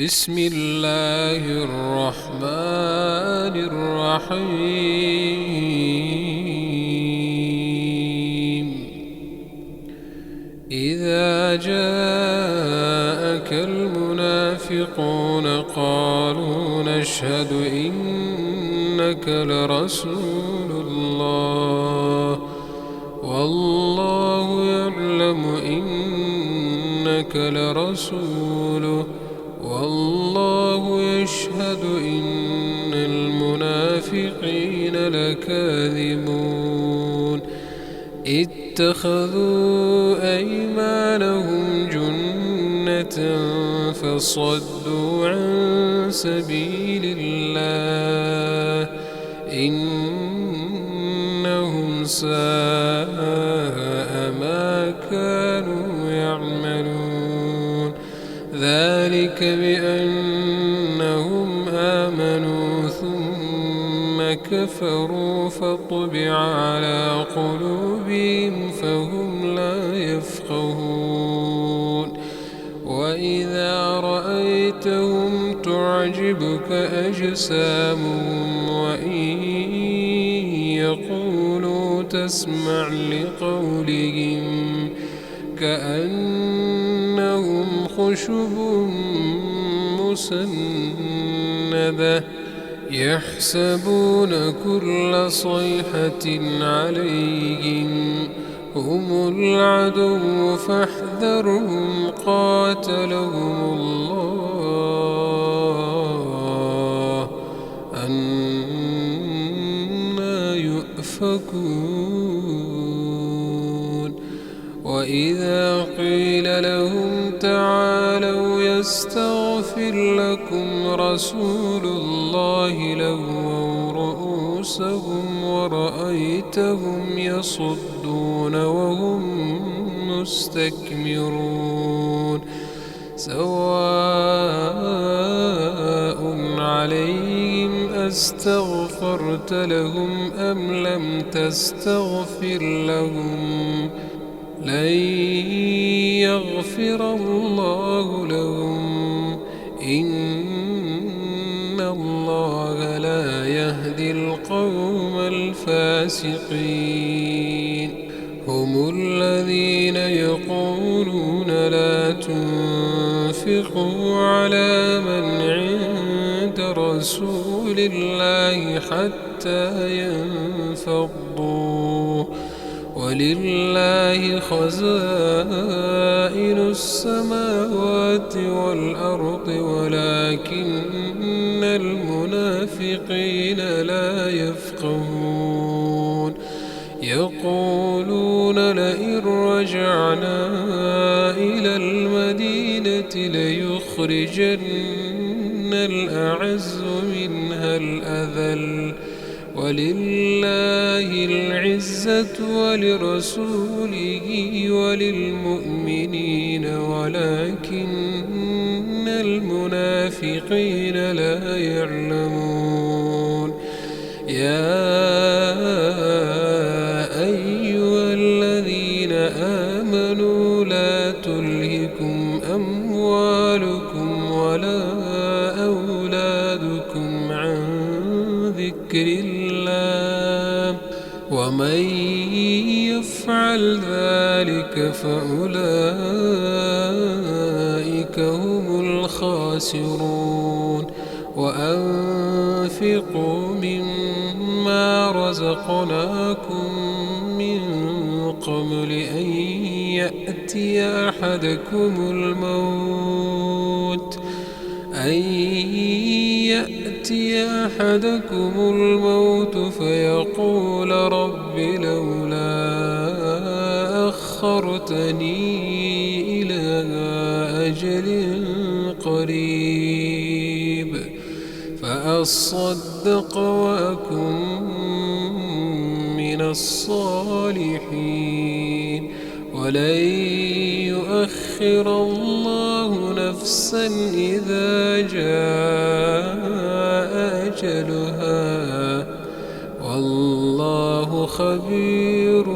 بسم الله الرحمن الرحيم. إذا جاءك المنافقون قالوا نشهد إنك لرسول الله والله يعلم إنك لرسوله والله يشهد إن المنافقين لكاذبون. اتخذوا أيمانهم جنة فصدوا عن سبيل الله إنهم ساء ما كانوا يعملون. ذلك بأنهم آمنوا ثم كفروا فطبع على قلوبهم فهم لا يفقهون. وإذا رأيتهم تعجبك أجسامهم وإن يقولوا تسمع لقولهم كأنهم خشب مسندة يحسبون كل صيحة عليهم هم العدو فاحذرهم قاتلهم الله أنى يؤفكون. وإذا قيل لهم تعالوا يستغفر لكم رسول الله لووا رؤوسهم ورأيتهم يصدون وهم مستكبرون. سواء عليهم أستغفرت لهم أم لم تستغفر لهم لن يغفر الله لهم إن الله لا يهدي القوم الفاسقين. هم الذين يقولون لا تنفقوا على من عند رسول الله حتى ينفضوا ولله خزائن السماوات والأرض ولكن المنافقين لا يفقهون. يقولون لئن رجعنا إلى المدينة ليخرجن الأعز منها الأذل ولله العزة ولرسوله وللمؤمنين ولكن المنافقين لا يعلمون. يا أيها الذين آمنوا لا تلهكم أموالكم ولا أولادكم عن ذكر الله ومن يفعل ذلك فأولئك هم الخاسرون. وأنفقوا مما رزقناكم من قبل أن يأتي أحدكم الموت فيقول رب لولا أخرتني إلى أجل قريب فأصدق وأكن من الصالحين. ولن يؤخر الله نفسا إذا جاء أجلها والله خبير